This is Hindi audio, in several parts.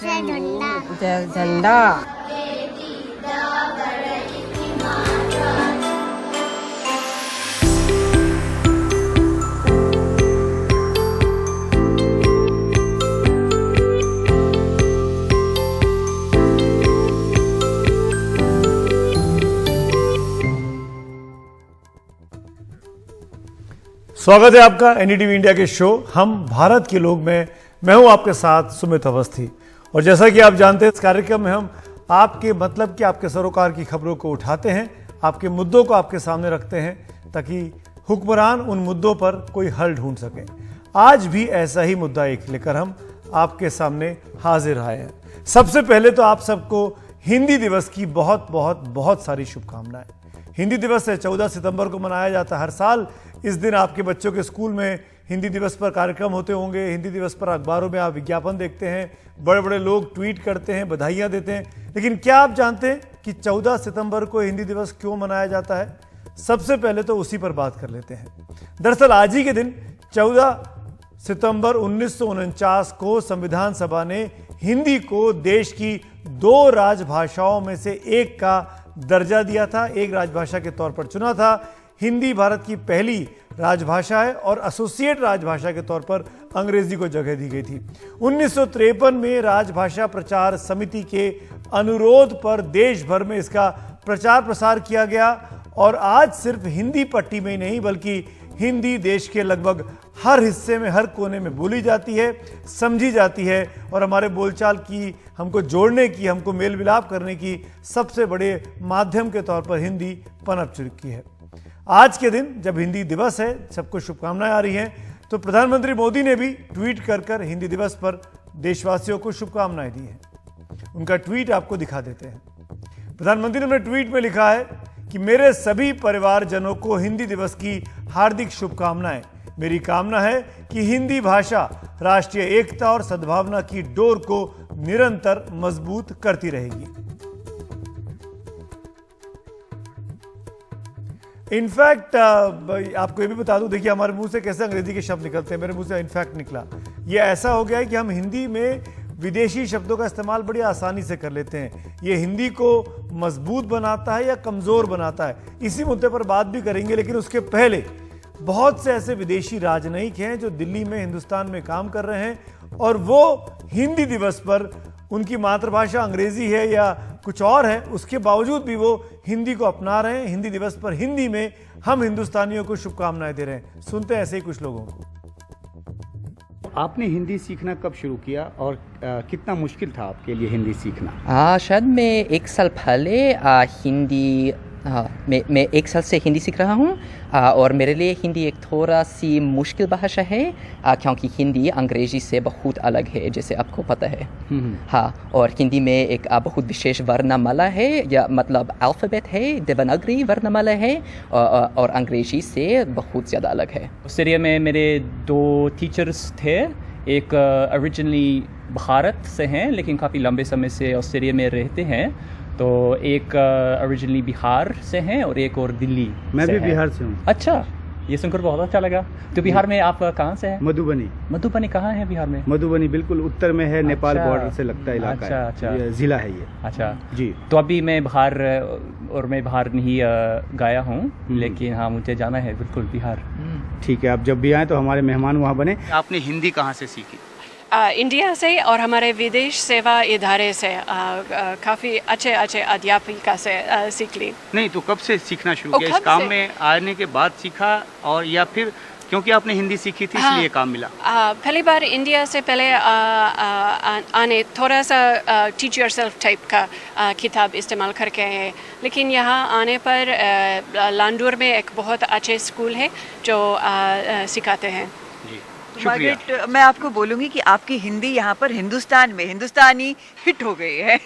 जय झंडा। जय झंडा। स्वागत है आपका एनडीटीवी इंडिया के शो हम भारत के लोग में। मैं हूं आपके साथ सुमित अवस्थी और जैसा कि आप जानते हैं इस कार्यक्रम में हम आपके मतलब कि आपके सरोकार की खबरों को उठाते हैं, आपके मुद्दों को आपके सामने रखते हैं ताकि हुक्मरान उन मुद्दों पर कोई हल ढूंढ सके। आज भी ऐसा ही मुद्दा एक लेकर हम आपके सामने हाजिर आए हैं। सबसे पहले तो आप सबको हिंदी दिवस की बहुत बहुत बहुत सारी शुभकामनाएं। हिंदी दिवस है 14 सितंबर को मनाया जाता है हर साल। इस दिन आपके बच्चों के स्कूल में हिंदी दिवस पर कार्यक्रम होते होंगे। हिंदी दिवस पर अखबारों में आप विज्ञापन देखते हैं, बड़े बड़े लोग ट्वीट करते हैं, बधाइयाँ देते हैं। लेकिन क्या आप जानते हैं कि 14 सितंबर को हिंदी दिवस क्यों मनाया जाता है? सबसे पहले तो उसी पर बात कर लेते हैं। दरअसल आज ही के दिन 14 सितंबर 1949 को संविधान सभा ने हिंदी को देश की 2 राजभाषाओं में से एक का दर्जा दिया था, एक राजभाषा के तौर पर चुना था। हिंदी भारत की पहली राजभाषा है और एसोसिएट राजभाषा के तौर पर अंग्रेजी को जगह दी गई थी। 1953 में राजभाषा प्रचार समिति के अनुरोध पर देश भर में इसका प्रचार प्रसार किया गया और आज सिर्फ हिंदी पट्टी में ही नहीं बल्कि हिंदी देश के लगभग हर हिस्से में, हर कोने में बोली जाती है, समझी जाती है और हमारे बोलचाल की, हमको जोड़ने की, हमको मेल मिलाप करने की सबसे बड़े माध्यम के तौर पर हिंदी पनप चुकी है। आज के दिन जब हिंदी दिवस है, सबको शुभकामनाएं आ रही हैं, तो प्रधानमंत्री मोदी ने भी ट्वीट कर हिंदी दिवस पर देशवासियों को शुभकामनाएं दी हैं। उनका ट्वीट आपको दिखा देते हैं। प्रधानमंत्री ने अपने ट्वीट में लिखा है कि मेरे सभी परिवारजनों को हिंदी दिवस की हार्दिक शुभकामनाएं। मेरी कामना है कि हिंदी भाषा राष्ट्रीय एकता और सद्भावना की डोर को निरंतर मजबूत करती रहेगी। इनफैक्ट आपको ये भी बता दूं, देखिए हमारे मुंह से कैसे अंग्रेजी के शब्द निकलते हैं। मेरे मुंह से इनफैक्ट निकला। ये ऐसा हो गया है कि हम हिंदी में विदेशी शब्दों का इस्तेमाल बड़ी आसानी से कर लेते हैं। ये हिंदी को मजबूत बनाता है या कमज़ोर बनाता है, इसी मुद्दे पर बात भी करेंगे। लेकिन उसके पहले बहुत से ऐसे विदेशी राजनयिक हैं जो दिल्ली में, हिंदुस्तान में काम कर रहे हैं और वो हिंदी दिवस पर, उनकी मातृभाषा अंग्रेजी है या कुछ और है, उसके बावजूद भी वो हिंदी को अपना रहे हैं। हिंदी दिवस पर हिंदी में हम हिंदुस्तानियों को शुभकामनाएं दे रहे हैं। सुनते हैं ऐसे ही कुछ लोगों को। आपने हिंदी सीखना कब शुरू किया और कितना मुश्किल था आपके लिए हिंदी सीखना? शायद मैं 1 साल पहले हिंदी मैं 1 साल से हिंदी सीख रहा हूँ और मेरे लिए हिंदी एक थोड़ा सी मुश्किल भाषा है क्योंकि हिंदी अंग्रेजी से बहुत अलग है, जैसे आपको पता है। हाँ, और हिंदी में एक बहुत विशेष वर्णमाला है, या मतलब अल्फ़ाबेट है, देवनागरी वर्णमाला है और अंग्रेजी से बहुत ज़्यादा अलग है। ऑस्ट्रेलिया में मेरे 2 टीचर्स थे। एक ओरिजिनली भारत से हैं लेकिन काफ़ी लंबे समय से ऑस्ट्रेलिया में रहते हैं। तो एक ओरिजिनली बिहार से हैं और एक और दिल्ली। मैं भी बिहार से हूँ। अच्छा, ये सुनकर बहुत अच्छा लगा। तो बिहार में आप कहाँ से हैं? मधुबनी। मधुबनी कहाँ है बिहार में? मधुबनी बिल्कुल उत्तर में है। अच्छा, नेपाल बॉर्डर से लगता है इलाका। अच्छा, अच्छा, ये जिला है ये। अच्छा जी। तो अभी मैं बाहर नहीं गया हूँ, लेकिन हाँ मुझे जाना है बिल्कुल बिहार। ठीक है, आप जब भी आए तो हमारे मेहमान वहाँ बने। आपने हिंदी कहाँ से सीखी? इंडिया से और हमारे विदेश सेवा इदारे से काफ़ी अच्छे अध्यापिका से सीख ली। नहीं तो कब से सीखना शुरू किया? इस काम में आने के बाद सीखा और या फिर क्योंकि आपने हिंदी सीखी थी इसलिए काम मिला? पहली बार इंडिया से पहले आने थोड़ा सा टीच योर सेल्फ टाइप का किताब इस्तेमाल करके हैं, लेकिन यहाँ आने पर लांडूर में एक बहुत अच्छे स्कूल है जो सिखाते हैं। मार्गरेट, मैं आपको बोलूँगी कि आपकी हिंदी यहाँ पर हिंदुस्तान में हिंदुस्तानी हिट हो गई है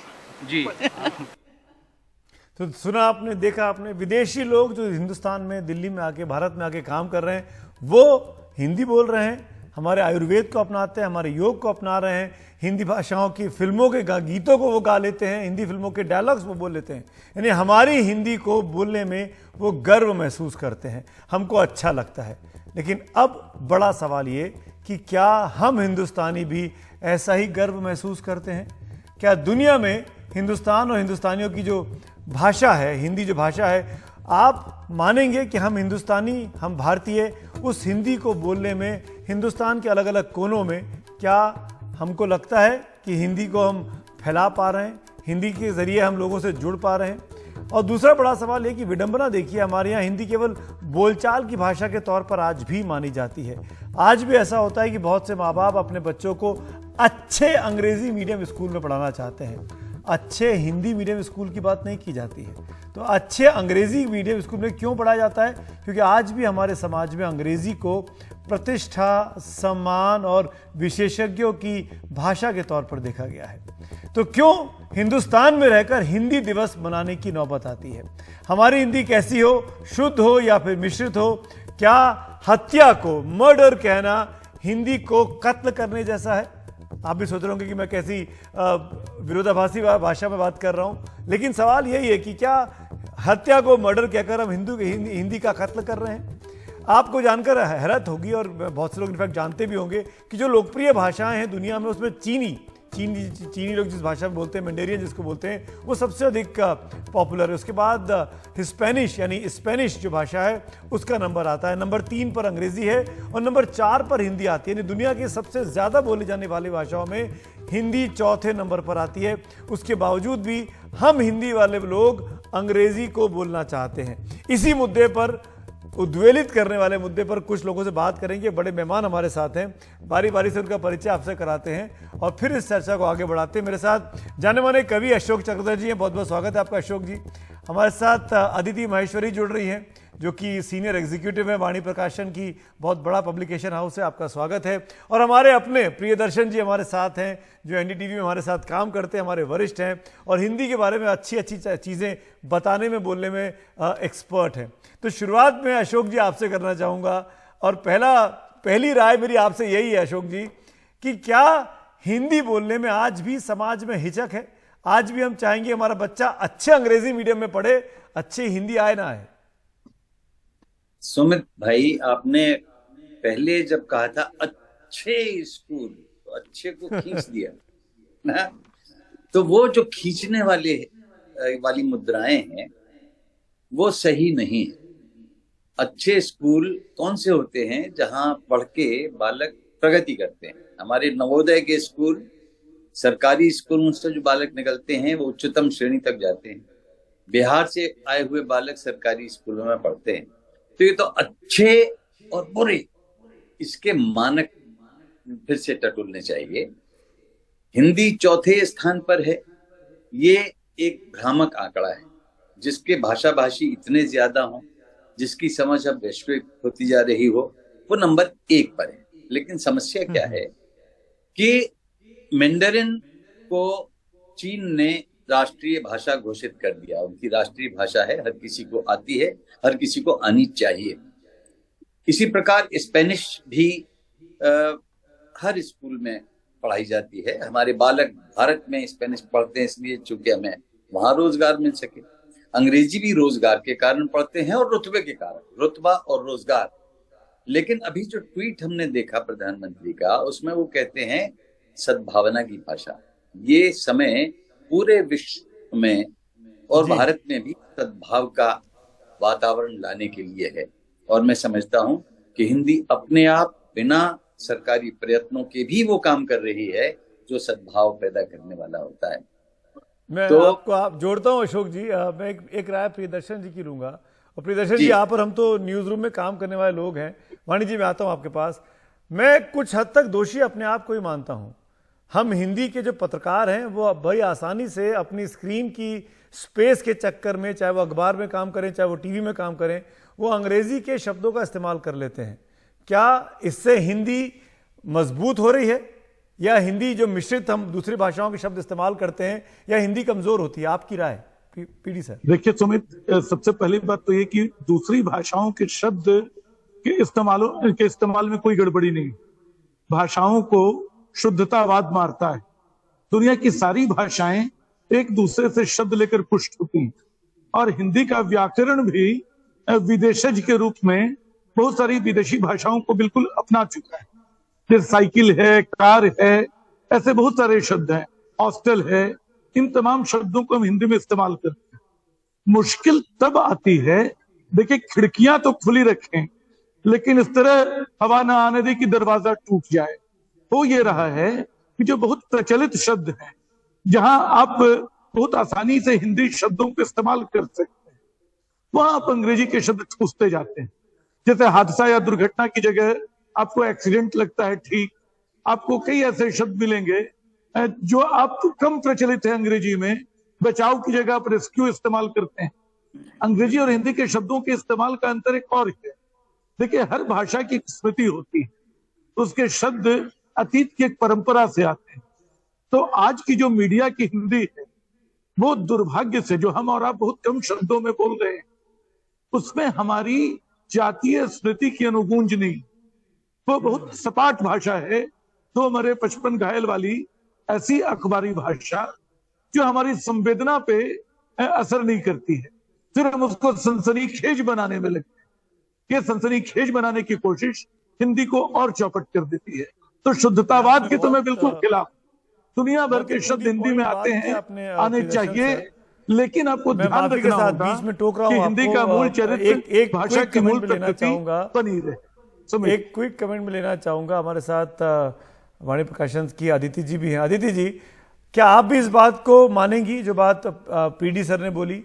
जी। तो सुना आपने, देखा आपने, विदेशी लोग जो हिंदुस्तान में, दिल्ली में आके, भारत में आके काम कर रहे हैं, वो हिंदी बोल रहे हैं, हमारे आयुर्वेद को अपनाते हैं, हमारे योग को अपना रहे हैं, हिंदी भाषाओं की फिल्मों के गीतों को वो गा लेते हैं, हिंदी फिल्मों के डायलॉग्स वो बोल लेते हैं। यानी हमारी हिंदी को बोलने में वो गर्व महसूस करते हैं, हमको अच्छा लगता है। लेकिन अब बड़ा सवाल ये कि क्या हम हिंदुस्तानी भी ऐसा ही गर्व महसूस करते हैं? क्या दुनिया में हिंदुस्तान और हिंदुस्तानियों की जो भाषा है, हिंदी जो भाषा है, आप मानेंगे कि हम हिंदुस्तानी, हम भारतीय उस हिंदी को बोलने में हिंदुस्तान के अलग अलग कोनों में, क्या हमको लगता है कि हिंदी को हम फैला पा रहे हैं, हिंदी के ज़रिए हम लोगों से जुड़ पा रहे हैं? और दूसरा बड़ा सवाल ये कि विडंबना देखिए, हमारे यहाँ हिंदी केवल बोलचाल की भाषा के तौर पर आज भी मानी जाती है। आज भी ऐसा होता है कि बहुत से माँ बाप अपने बच्चों को अच्छे अंग्रेजी मीडियम स्कूल में पढ़ाना चाहते हैं, अच्छे हिंदी मीडियम स्कूल की बात नहीं की जाती है। तो अच्छे अंग्रेजी मीडियम स्कूल में क्यों पढ़ाया जाता है? क्योंकि आज भी हमारे समाज में अंग्रेजी को प्रतिष्ठा, सम्मान और विशेषज्ञों की भाषा के तौर पर देखा गया है। तो क्यों हिंदुस्तान में रहकर हिंदी दिवस मनाने की नौबत आती है? हमारी हिंदी कैसी हो, शुद्ध हो या फिर मिश्रित हो? क्या हत्या को, मर्डर कहना हिंदी को कत्ल करने जैसा है? आप भी सोच रहे होंगे कि मैं कैसी विरोधाभासी भाषा में बात कर रहा हूं, लेकिन सवाल यही है कि क्या हत्या को मर्डर कहकर हम हिंदी का कत्ल कर रहे हैं? आपको जानकर हैरत होगी और बहुत से लोग इनफैक्ट जानते भी होंगे कि जो लोकप्रिय भाषाएं हैं दुनिया में, उसमें चीनी लोग जिस भाषा में बोलते हैं, मैंडेरियन जिसको बोलते हैं, वो सबसे अधिक पॉपुलर है। उसके बाद हिस्पैनिश यानी स्पेनिश जो भाषा है उसका नंबर आता है, नंबर 3 पर अंग्रेजी है और नंबर 4 पर हिंदी आती है। यानी दुनिया की सबसे ज़्यादा बोली जाने वाली भाषाओं में हिंदी चौथे नंबर पर आती है। उसके बावजूद भी हम हिंदी वाले लोग अंग्रेजी को बोलना चाहते हैं। इसी मुद्दे पर, उद्वेलित करने वाले मुद्दे पर कुछ लोगों से बात करेंगे। बड़े मेहमान हमारे साथ हैं, बारी बारी से उनका परिचय आपसे कराते हैं और फिर इस चर्चा को आगे बढ़ाते हैं। मेरे साथ जाने माने कवि अशोक चक्रधर जी हैं, बहुत बहुत स्वागत है आपका अशोक जी। हमारे साथ अदिति माहेश्वरी जुड़ रही हैं, जो कि सीनियर एग्जीक्यूटिव है वाणी प्रकाशन की, बहुत बड़ा पब्लिकेशन हाउस है, आपका स्वागत है। और हमारे अपने प्रियदर्शन जी हमारे साथ हैं, जो एनडीटीवी में हमारे साथ काम करते हैं, हमारे वरिष्ठ हैं और हिंदी के बारे में अच्छी अच्छी चीज़ें बताने में, बोलने में एक्सपर्ट हैं। तो शुरुआत में अशोक जी आपसे करना चाहूँगा और पहली राय मेरी आपसे यही है अशोक जी कि क्या हिंदी बोलने में आज भी समाज में हिचक है? आज भी हम चाहेंगे हमारा बच्चा अच्छे अंग्रेजी मीडियम में पढ़े, अच्छी हिंदी आए ना आए? सुमित भाई, आपने पहले जब कहा था अच्छे स्कूल, तो अच्छे को खींच दिया ना, तो वो जो खींचने वाली मुद्राएं हैं वो सही नहीं है। अच्छे स्कूल कौन से होते हैं? जहां पढ़ के बालक प्रगति करते हैं। हमारे नवोदय के स्कूल, सरकारी स्कूल से जो बालक निकलते हैं वो उच्चतम श्रेणी तक जाते हैं। बिहार से आए हुए बालक सरकारी स्कूलों में पढ़ते हैं। तो ये तो अच्छे और बुरे, इसके मानक फिर से टटोलने चाहिए। हिंदी चौथे स्थान पर है, ये एक भ्रामक आंकड़ा है। जिसके भाषा भाषी इतने ज्यादा हों, जिसकी समझ अब वैश्विक होती जा रही हो, वो नंबर 1 पर है। लेकिन समस्या क्या है कि मैंडरिन को चीन ने राष्ट्रीय भाषा घोषित कर दिया। उनकी राष्ट्रीय भाषा है, हर किसी को आती है, हर किसी को आनी चाहिए। इसी प्रकार स्पेनिश भी हर स्कूल में पढ़ाई जाती है। हमारे बालक भारत में स्पेनिश पढ़ते हैं इसलिए चूंकि हमें वहां रोजगार मिल सके। अंग्रेजी भी रोजगार के कारण पढ़ते हैं और रुतबे के कारण, रुतबा और रोजगार। लेकिन अभी जो ट्वीट हमने देखा प्रधानमंत्री का, उसमें वो कहते हैं सद्भावना की भाषा। ये समय पूरे विश्व में और भारत में भी सद्भाव का वातावरण लाने के लिए है। और मैं समझता हूं कि हिंदी अपने आप बिना सरकारी प्रयत्नों के भी वो काम कर रही है जो सद्भाव पैदा करने वाला होता है। मैं तो आपको जोड़ता हूं अशोक जी। मैं एक राय प्रियदर्शन जी की लूंगा। और प्रियदर्शन जी, यहाँ पर हम तो न्यूज रूम में काम करने वाले लोग हैं। वाणी जी, मैं आता हूं आपके पास। मैं कुछ हद तक दोषी अपने आप को ही मानता हूं। हम हिंदी के जो पत्रकार हैं वो बड़ी आसानी से अपनी स्क्रीन की स्पेस के चक्कर में, चाहे वो अखबार में काम करें, चाहे वो टीवी में काम करें, वो अंग्रेजी के शब्दों का इस्तेमाल कर लेते हैं। क्या इससे हिंदी मजबूत हो रही है, या हिंदी जो मिश्रित हम दूसरी भाषाओं के शब्द इस्तेमाल करते हैं, या हिंदी कमजोर होती है? आपकी राय पीडी सर। देखिए सुमित, सबसे पहली बात तो ये कि दूसरी भाषाओं के शब्द के इस्तेमाल में कोई गड़बड़ी नहीं। भाषाओं को शुद्धतावाद मारता है। दुनिया की सारी भाषाएं एक दूसरे से शब्द लेकर पुष्ट होती हैं और हिंदी का व्याकरण भी विदेशज के रूप में बहुत सारी विदेशी भाषाओं को बिल्कुल अपना चुका है। फिर साइकिल है, कार है, ऐसे बहुत सारे शब्द हैं। हॉस्टल है, इन तमाम शब्दों को हम हिंदी में इस्तेमाल करते हैं। मुश्किल तब आती है, देखिए खिड़कियां तो खुली रखें लेकिन इस तरह हवा ना आने दे कि दरवाजा टूट जाए। हो ये रहा है कि जो बहुत प्रचलित शब्द हैं, जहां आप बहुत आसानी से हिंदी शब्दों को इस्तेमाल कर सकते हैं, वहां आप अंग्रेजी के शब्द ठूसते जाते हैं। जैसे हादसा या दुर्घटना की जगह आपको एक्सीडेंट लगता है, ठीक, आपको कई ऐसे शब्द मिलेंगे जो आपको कम प्रचलित है अंग्रेजी में। बचाव की जगह आप रेस्क्यू इस्तेमाल करते हैं। अंग्रेजी और हिंदी के शब्दों के इस्तेमाल का अंतर एक और है। देखिए, हर भाषा की एक स्मृति होती है, उसके शब्द अतीत की एक परंपरा से आते हैं। तो आज की जो मीडिया की हिंदी है, वो दुर्भाग्य से, जो हम और आप बहुत कम शब्दों में बोल रहे हैं, उसमें हमारी जातीय स्मृति की अनुगूंज नहीं, वो बहुत सपाट भाषा है, तो हमारे 55 घायल वाली ऐसी अखबारी भाषा जो हमारी संवेदना पे असर नहीं करती है। फिर हम उसको सनसनीखेज बनाने में लगते हैं। ये सनसनीखेज बनाने की कोशिश हिंदी को और चौपट कर देती है। तो शुद्धतावाद के तो मैं बिल्कुल खिलाफ। दुनिया भर के शब्द हिंदी में आते हैं, आने चाहिए, लेकिन आपको ध्यान रखना होगा कि हिंदी का मूल चरित्र, भाषा की मूल प्रकृति बनी रहे। एक क्विक कमेंट में लेना चाहूंगा, हमारे साथ वाणी प्रकाशन की अदिति जी भी हैं। अदिति जी, क्या आप भी इस बात को मानेंगी जो बात पीडी सर ने बोली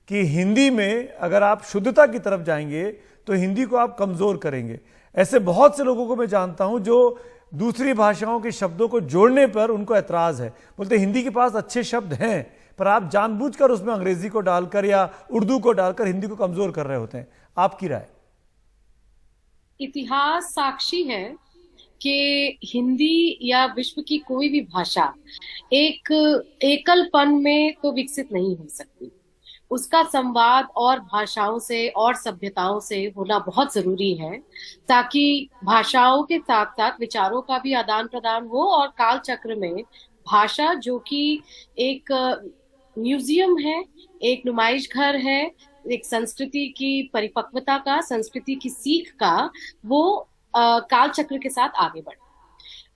कि हिंदी में अगर आप शुद्धता की तरफ जाएंगे तो हिंदी को आप कमजोर करेंगे? ऐसे बहुत से लोगों को मैं जानता हूं जो दूसरी भाषाओं के शब्दों को जोड़ने पर उनको ऐतराज है, बोलते हिंदी के पास अच्छे शब्द हैं पर आप जानबूझकर उसमें अंग्रेजी को डालकर या उर्दू को डालकर हिंदी को कमजोर कर रहे होते हैं। आपकी राय? इतिहास साक्षी है कि हिंदी या विश्व की कोई भी भाषा एक एकलपन में तो विकसित नहीं हो सकती। उसका संवाद और भाषाओं से और सभ्यताओं से होना बहुत जरूरी है, ताकि भाषाओं के साथ साथ विचारों का भी आदान प्रदान हो। और काल चक्र में भाषा, जो कि एक म्यूजियम है, एक नुमाइश घर है, एक संस्कृति की परिपक्वता का, संस्कृति की सीख का, वो काल चक्र के साथ आगे बढ़े।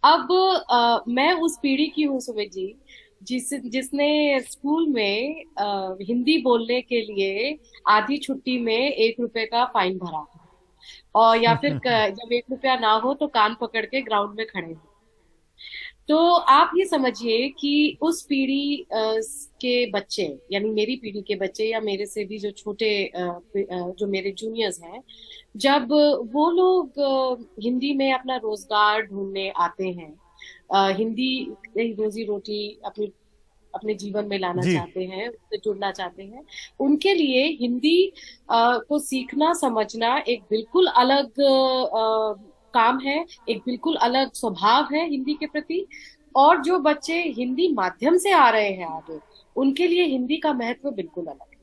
अब मैं उस पीढ़ी की हूँ सुमित जी, जिसने स्कूल में हिंदी बोलने के लिए आधी छुट्टी में 1 रुपए का फाइन भरा, और या फिर जब 1 रुपया ना हो तो कान पकड़ के ग्राउंड में खड़े हो। तो आप ये समझिए कि उस पीढ़ी के बच्चे, यानी मेरी पीढ़ी के बच्चे या मेरे से भी जो छोटे जो मेरे जूनियर्स हैं, जब वो लोग हिंदी में अपना रोजगार ढूंढने आते हैं, हिंदी रोजी रोटी अपने जीवन में लाना चाहते हैं, उससे जुड़ना चाहते हैं, उनके लिए हिंदी को सीखना समझना एक बिल्कुल अलग काम है, एक बिल्कुल अलग स्वभाव है हिंदी के प्रति। और जो बच्चे हिंदी माध्यम से आ रहे हैं आगे, उनके लिए हिंदी का महत्व बिल्कुल अलग है।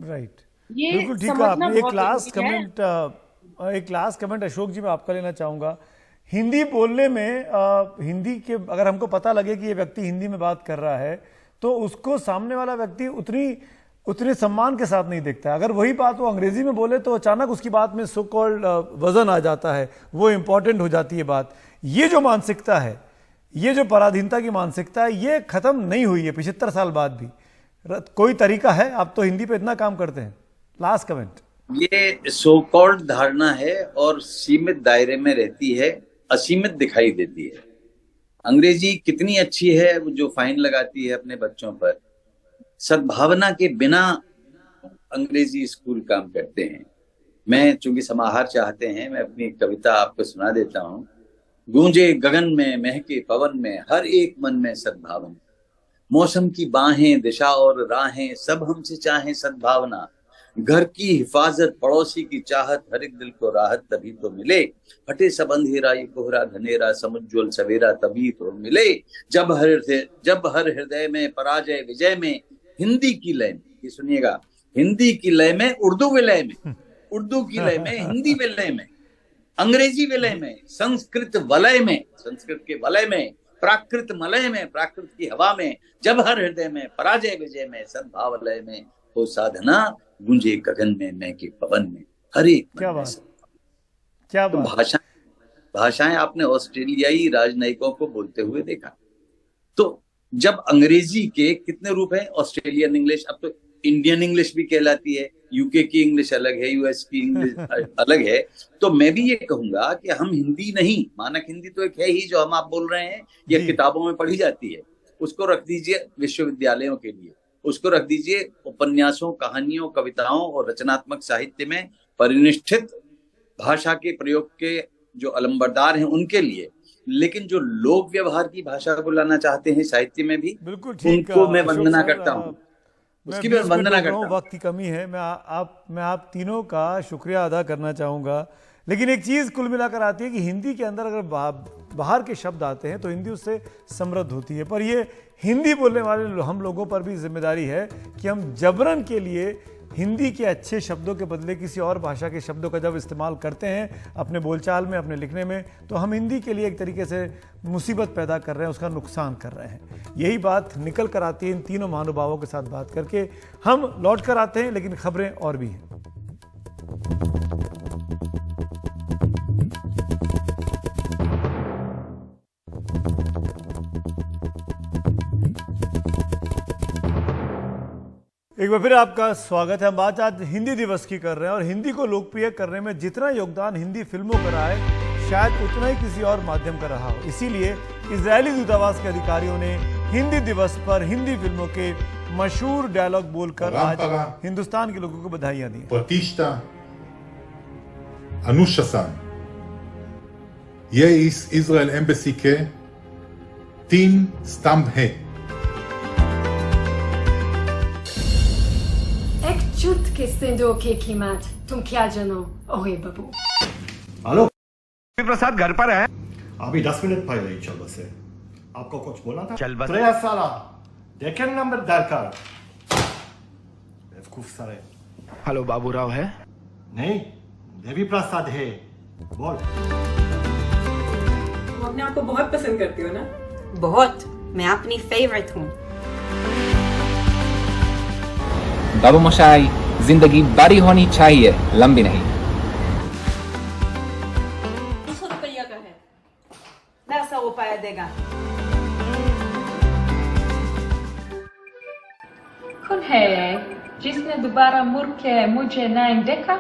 राइट, ये बिल्कुल ठीक है आपने। एक लास्ट कमेंट अशोक जी मैं आपका लेना चाहूंगा। हिंदी बोलने में हिंदी के अगर हमको पता लगे कि ये व्यक्ति हिंदी में बात कर रहा है तो उसको सामने वाला व्यक्ति उतने सम्मान के साथ नहीं देखता है। अगर वही बात वो अंग्रेजी में बोले तो अचानक उसकी बात में सो कॉल्ड वजन आ जाता है, वो इंपॉर्टेंट हो जाती है बात। ये जो मानसिकता है, ये जो पराधीनता की मानसिकता है, ये खत्म नहीं हुई है 75 साल बाद भी। कोई तरीका है? आप तो हिंदी पे इतना काम करते हैं। Last comment. ये सो कॉल्ड धारणा है और सीमित दायरे में रहती है, असीमित दिखाई देती है। अंग्रेजी कितनी अच्छी है वो जो फाइन लगाती है अपने बच्चों पर, सद्भावना के बिना अंग्रेजी स्कूल काम करते हैं। मैं चूंकि समाहार चाहते हैं, मैं अपनी कविता आपको सुना देता हूँ। गूंजे गगन में, महके पवन में, हर एक मन में सद्भावना, मौसम की बाहें, दिशा और राहें, सब हमसे चाहें सद्भावना। घर की हिफाजत, पड़ोसी की चाहत, हर एक दिल को राहत तभी तो मिले। फटे सब अंधेरा, ये कोहरा घनेरा, समुज्ज्वल सवेरा तभी तो मिले। जब हर हृदय में पराजय विजय में, हिंदी की लय में, ये सुनिएगा, हिंदी की लय में उर्दू विलय में, उर्दू की लय में हिंदी विलय में, अंग्रेजी विलय में, संस्कृत वलय में, संस्कृत के वलय में, प्राकृत मलय में, प्राकृत की हवा में, जब हर हृदय में पराजय विजय में, सद्भाव लय में हो साधना, गूंजे गगन में, महके पवन में, हर एक। क्या बात, क्या बात। भाषाएं आपने ऑस्ट्रेलियाई राजनयिकों को बोलते हुए देखा। तो जब अंग्रेजी के कितने रूप हैं, ऑस्ट्रेलियन इंग्लिश, अब तो इंडियन इंग्लिश भी कहलाती है, यूके की इंग्लिश अलग है, यूएस की इंग्लिश अलग है। तो मैं भी ये कहूंगा कि हम हिंदी नहीं, मानक हिंदी तो एक है ही जो हम आप बोल रहे हैं, ये किताबों में पढ़ी जाती है, उसको रख दीजिए विश्वविद्यालयों के लिए, उसको रख दीजिए उपन्यासों, कहानियों, कविताओं और रचनात्मक साहित्य में परिनिष्ठित भाषा के प्रयोग के जो अलंबरदार हैं उनके लिए। लेकिन जो लोक व्यवहार की भाषा को लाना चाहते हैं साहित्य में भी, उनको मैं वंदना करता हूँ, उसकी भी वंदना करता हूँ। वक्त की कमी है, मैं आप तीनों का शुक्रिया अदा करना चाहूँगा। लेकिन एक चीज़ कुल मिलाकर आती है कि हिंदी के अंदर अगर बाहर के शब्द आते हैं तो हिंदी उससे समृद्ध होती है, पर ये हिंदी बोलने वाले हम लोगों पर भी जिम्मेदारी है कि हम जबरन के लिए हिंदी के अच्छे शब्दों के बदले किसी और भाषा के शब्दों का जब इस्तेमाल करते हैं अपने बोलचाल में, अपने लिखने में, तो हम हिंदी के लिए एक तरीके से मुसीबत पैदा कर रहे हैं, उसका नुकसान कर रहे हैं। यही बात निकल कर आती है इन तीनों महानुभावों के साथ बात करके। हम लौट कर आते हैं, लेकिन खबरें और भी हैं। एक बार फिर आपका स्वागत है। हम बात आज हिंदी दिवस की कर रहे हैं और हिंदी को लोकप्रिय करने में जितना योगदान हिंदी फिल्मों का रहा है, शायद उतना ही किसी और माध्यम का रहा हो। इसीलिए इजरायली दूतावास के अधिकारियों ने हिंदी दिवस पर हिंदी फिल्मों के मशहूर डायलॉग बोलकर आज हिंदुस्तान के लोगों को बधाइयां दी। प्रतिष्ठा, अनुशासन, ये इस इजरायल एम्बेसी के 3 स्तंभ है। चुट के सिंदूर के कीमत तुम क्या जानो ओहे बाबू। हेलो प्रसाद घर पर है? अभी 10 मिनट पहले चल बस है। आपको कुछ बोलना था? चल बस साला देखें नंबर दरकार बेवकूफ सारे। हेलो बाबूराव है? नहीं, देवी प्रसाद है। बोल। तुम अपने आप को बहुत पसंद करती हो ना? बहुत, मैं अपनी फेवरेट हूँ। बाबू मोशाई, जिंदगी बड़ी होनी चाहिए, लंबी नहीं। 200 रुपया का है, 900 रुपया देगा। कौन है जिसने दोबारा मुड़ के मुझे नहीं देखा?